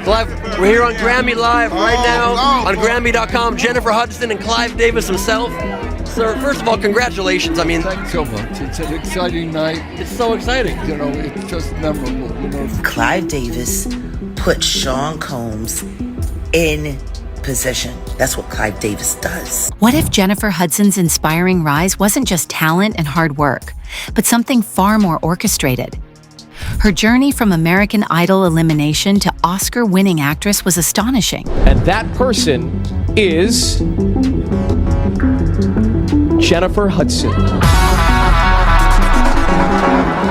Clive, we're here on Grammy Live right now on Grammy.com. Jennifer Hudson and Clive Davis himself. Sir, first of all, congratulations. I mean, thanks so much. It's an exciting night. It's so exciting. You know, it's just memorable. You know, Clive Davis put Sean Combs in position. That's what Clive Davis does. What if Jennifer Hudson's inspiring rise wasn't just talent and hard work, but something far more orchestrated? Her journey from American Idol elimination to Oscar-winning actress was astonishing. And that person is Jennifer Hudson.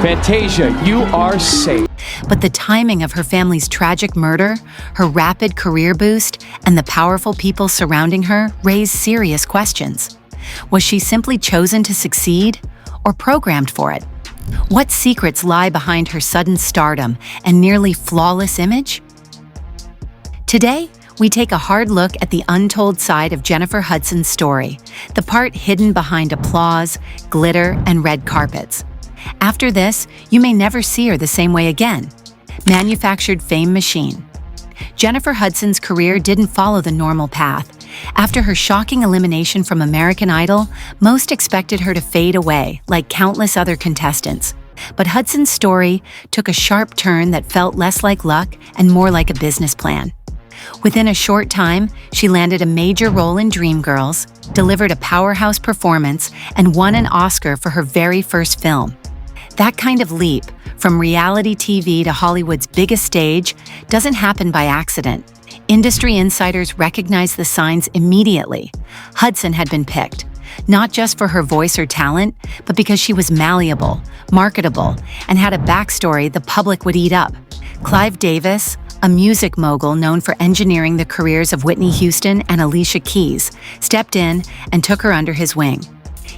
Fantasia, you are safe. But the timing of her family's tragic murder, her rapid career boost, and the powerful people surrounding her raised serious questions. Was she simply chosen to succeed or programmed for it? What secrets lie behind her sudden stardom and nearly flawless image? Today, we take a hard look at the untold side of Jennifer Hudson's story, the part hidden behind applause, glitter, and red carpets. After this, you may never see her the same way again. Manufactured fame machine. Jennifer Hudson's career didn't follow the normal path. After her shocking elimination from American Idol, most expected her to fade away, like countless other contestants. But Hudson's story took a sharp turn that felt less like luck and more like a business plan. Within a short time, she landed a major role in Dreamgirls, delivered a powerhouse performance, and won an Oscar for her very first film. That kind of leap, from reality TV to Hollywood's biggest stage, doesn't happen by accident. Industry insiders recognized the signs immediately. Hudson had been picked, not just for her voice or talent, but because she was malleable, marketable, and had a backstory the public would eat up. Clive Davis, a music mogul known for engineering the careers of Whitney Houston and Alicia Keys, stepped in and took her under his wing.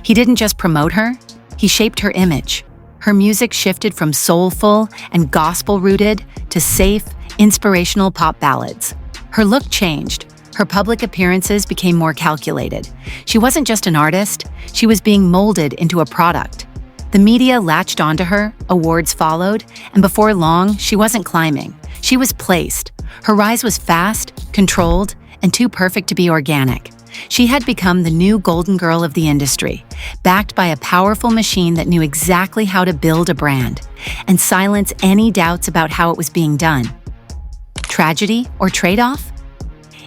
He didn't just promote her, he shaped her image. Her music shifted from soulful and gospel-rooted to safe, inspirational pop ballads. Her look changed. Her public appearances became more calculated. She wasn't just an artist, she was being molded into a product. The media latched onto her, awards followed, and before long, she wasn't climbing. She was placed. Her rise was fast, controlled, and too perfect to be organic. She had become the new golden girl of the industry, backed by a powerful machine that knew exactly how to build a brand and silence any doubts about how it was being done. Tragedy or trade-off?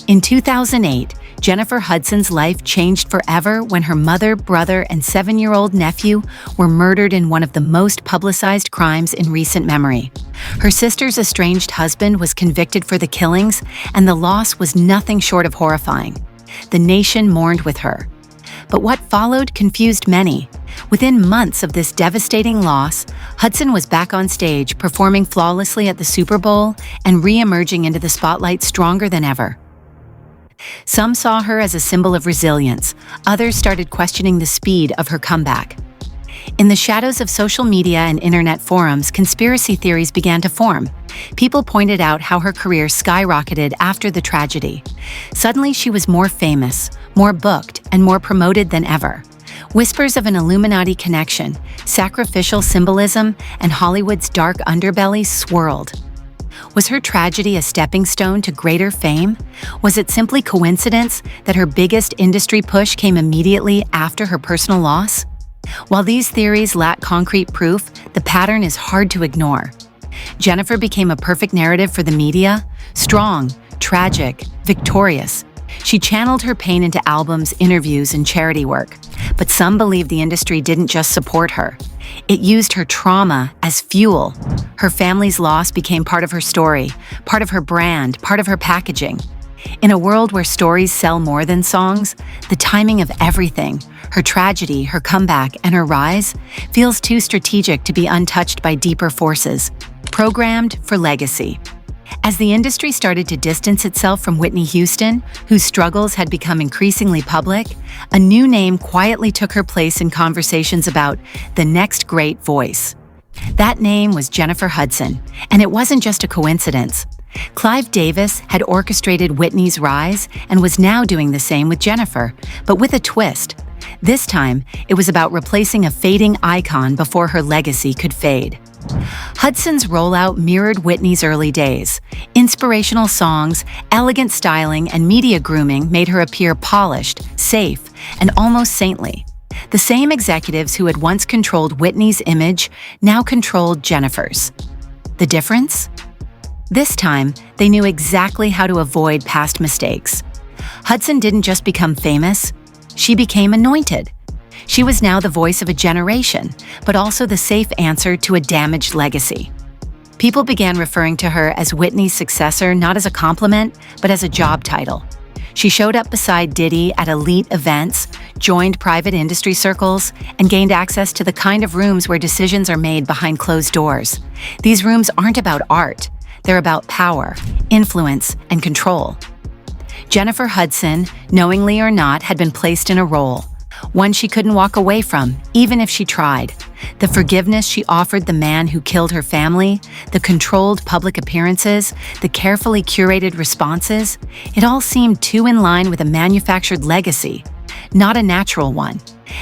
In 2008, Jennifer Hudson's life changed forever when her mother, brother, and 7-year-old nephew were murdered in one of the most publicized crimes in recent memory. Her sister's estranged husband was convicted for the killings, and the loss was nothing short of horrifying. The nation mourned with her. But what followed confused many. Within months of this devastating loss, Hudson was back on stage, performing flawlessly at the Super Bowl and re-emerging into the spotlight stronger than ever. Some saw her as a symbol of resilience. Others started questioning the speed of her comeback. In the shadows of social media and internet forums, conspiracy theories began to form. People pointed out how her career skyrocketed after the tragedy. Suddenly, she was more famous, more booked, and more promoted than ever. Whispers of an Illuminati connection, sacrificial symbolism, and Hollywood's dark underbelly swirled. Was her tragedy a stepping stone to greater fame? Was it simply coincidence that her biggest industry push came immediately after her personal loss? While these theories lack concrete proof, the pattern is hard to ignore. Jennifer became a perfect narrative for the media, strong, tragic, victorious. She channeled her pain into albums, interviews, and charity work. But some believe the industry didn't just support her. It used her trauma as fuel. Her family's loss became part of her story, part of her brand, part of her packaging. In a world where stories sell more than songs, the timing of everything, her tragedy, her comeback, and her rise, feels too strategic to be untouched by deeper forces. Programmed for legacy. As the industry started to distance itself from Whitney Houston, whose struggles had become increasingly public, a new name quietly took her place in conversations about the next great voice. That name was Jennifer Hudson, and it wasn't just a coincidence. Clive Davis had orchestrated Whitney's rise and was now doing the same with Jennifer, but with a twist. This time, it was about replacing a fading icon before her legacy could fade. Hudson's rollout mirrored Whitney's early days. Inspirational songs, elegant styling, and media grooming made her appear polished, safe, and almost saintly. The same executives who had once controlled Whitney's image now controlled Jennifer's. The difference? This time, they knew exactly how to avoid past mistakes. Hudson didn't just become famous, she became anointed. She was now the voice of a generation, but also the safe answer to a damaged legacy. People began referring to her as Whitney's successor not as a compliment, but as a job title. She showed up beside Diddy at elite events, joined private industry circles, and gained access to the kind of rooms where decisions are made behind closed doors. These rooms aren't about art. They're about power, influence, and control. Jennifer Hudson, knowingly or not, had been placed in a role, one she couldn't walk away from, even if she tried. The forgiveness she offered the man who killed her family, the controlled public appearances, the carefully curated responses, it all seemed too in line with a manufactured legacy, not a natural one.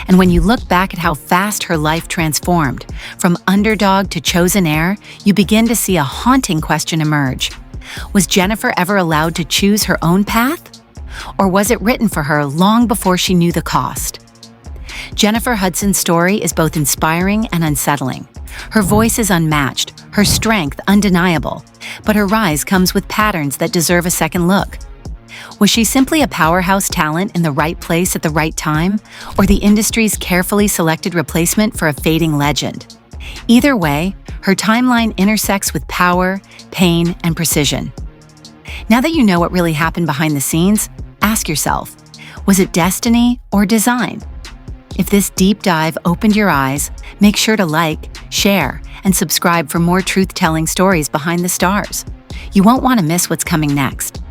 And when you look back at how fast her life transformed, from underdog to chosen heir, you begin to see a haunting question emerge. Was Jennifer ever allowed to choose her own path? Or was it written for her long before she knew the cost? Jennifer Hudson's story is both inspiring and unsettling. Her voice is unmatched, her strength undeniable, but her rise comes with patterns that deserve a second look. Was she simply a powerhouse talent in the right place at the right time, or the industry's carefully selected replacement for a fading legend? Either way, her timeline intersects with power, pain, and precision. Now that you know what really happened behind the scenes, ask yourself, was it destiny or design? If this deep dive opened your eyes, make sure to like, share, and subscribe for more truth-telling stories behind the stars. You won't want to miss what's coming next.